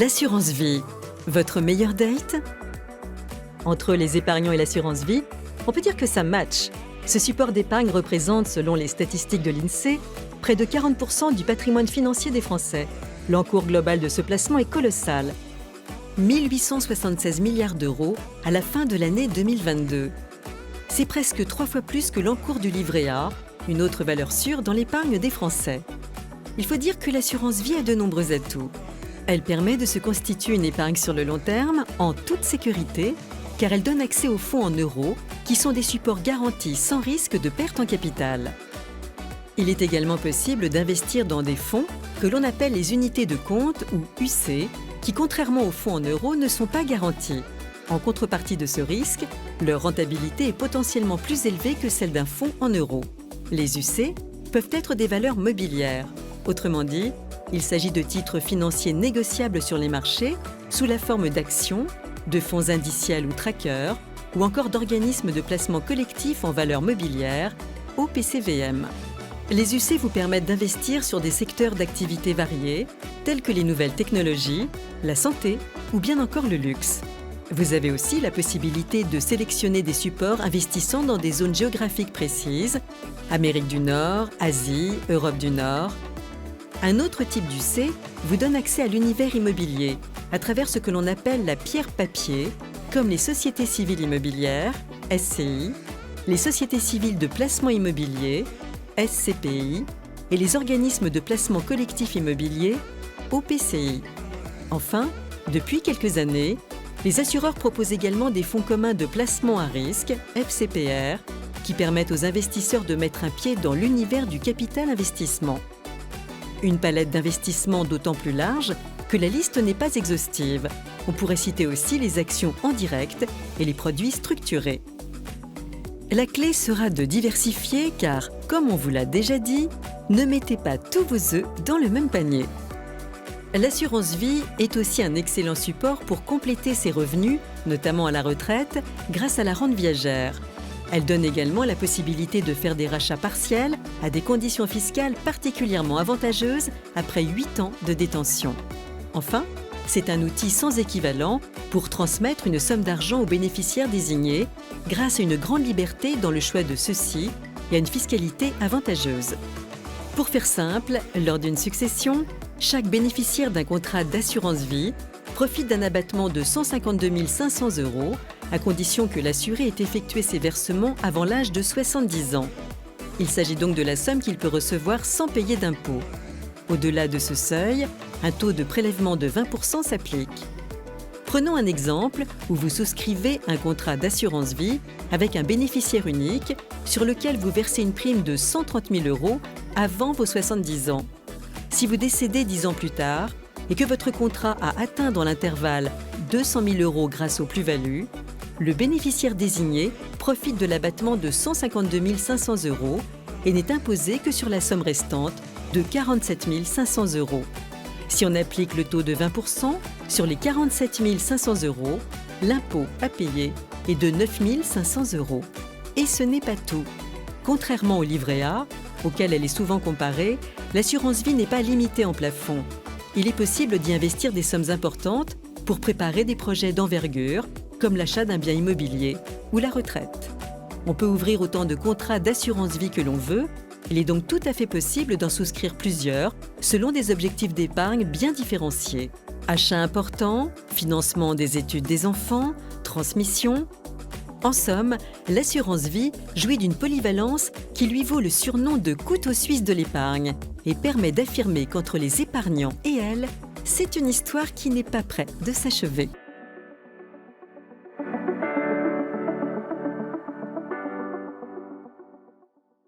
L'assurance vie, votre meilleure date? Entre les épargnants et l'assurance vie, on peut dire que ça match. Ce support d'épargne représente, selon les statistiques de l'INSEE, près de 40% du patrimoine financier des Français. L'encours global de ce placement est colossal. 1876 milliards d'euros à la fin de l'année 2022. C'est presque 3 fois plus que l'encours du livret A, une autre valeur sûre dans l'épargne des Français. Il faut dire que l'assurance vie a de nombreux atouts. Elle permet de se constituer une épargne sur le long terme en toute sécurité, car elle donne accès aux fonds en euros, qui sont des supports garantis sans risque de perte en capital. Il est également possible d'investir dans des fonds que l'on appelle les unités de compte ou UC, qui contrairement aux fonds en euros ne sont pas garantis. En contrepartie de ce risque, leur rentabilité est potentiellement plus élevée que celle d'un fonds en euros. Les UC peuvent être des valeurs mobilières. Autrement dit, il s'agit de titres financiers négociables sur les marchés sous la forme d'actions, de fonds indiciels ou trackers, ou encore d'organismes de placement collectif en valeurs mobilières, OPCVM. Les UC vous permettent d'investir sur des secteurs d'activité variés, tels que les nouvelles technologies, la santé ou bien encore le luxe. Vous avez aussi la possibilité de sélectionner des supports investissant dans des zones géographiques précises, Amérique du Nord, Asie, Europe du Nord. Un autre type d'UC vous donne accès à l'univers immobilier à travers ce que l'on appelle la pierre papier, comme les sociétés civiles immobilières, SCI, les sociétés civiles de placement immobilier, SCPI, et les organismes de placement collectif immobilier, OPCI. Enfin, depuis quelques années, les assureurs proposent également des fonds communs de placement à risque, FCPR, qui permettent aux investisseurs de mettre un pied dans l'univers du capital investissement. Une palette d'investissements d'autant plus large que la liste n'est pas exhaustive. On pourrait citer aussi les actions en direct et les produits structurés. La clé sera de diversifier car, comme on vous l'a déjà dit, ne mettez pas tous vos œufs dans le même panier. L'assurance vie est aussi un excellent support pour compléter ses revenus, notamment à la retraite, grâce à la rente viagère. Elle donne également la possibilité de faire des rachats partiels à des conditions fiscales particulièrement avantageuses après 8 ans de détention. Enfin, c'est un outil sans équivalent pour transmettre une somme d'argent aux bénéficiaires désignés grâce à une grande liberté dans le choix de ceux-ci et à une fiscalité avantageuse. Pour faire simple, lors d'une succession, chaque bénéficiaire d'un contrat d'assurance vie profite d'un abattement de 152 500 € à condition que l'assuré ait effectué ses versements avant l'âge de 70 ans. Il s'agit donc de la somme qu'il peut recevoir sans payer d'impôt. Au-delà de ce seuil, un taux de prélèvement de 20% s'applique. Prenons un exemple où vous souscrivez un contrat d'assurance vie avec un bénéficiaire unique sur lequel vous versez une prime de 130 000 € avant vos 70 ans. Si vous décédez 10 ans plus tard et que votre contrat a atteint dans l'intervalle 200 000 € grâce aux plus-values, le bénéficiaire désigné profite de l'abattement de 152 500 € et n'est imposé que sur la somme restante de 47 500 €. Si on applique le taux de 20% sur les 47 500 €, l'impôt à payer est de 9 500 €. Et ce n'est pas tout. Contrairement au livret A, auquel elle est souvent comparée, l'assurance vie n'est pas limitée en plafond. Il est possible d'y investir des sommes importantes pour préparer des projets d'envergure, comme l'achat d'un bien immobilier ou la retraite. On peut ouvrir autant de contrats d'assurance vie que l'on veut. Il est donc tout à fait possible d'en souscrire plusieurs selon des objectifs d'épargne bien différenciés. Achat important, financement des études des enfants, transmission. En somme, l'assurance vie jouit d'une polyvalence qui lui vaut le surnom de couteau suisse de l'épargne et permet d'affirmer qu'entre les épargnants et elle, c'est une histoire qui n'est pas près de s'achever.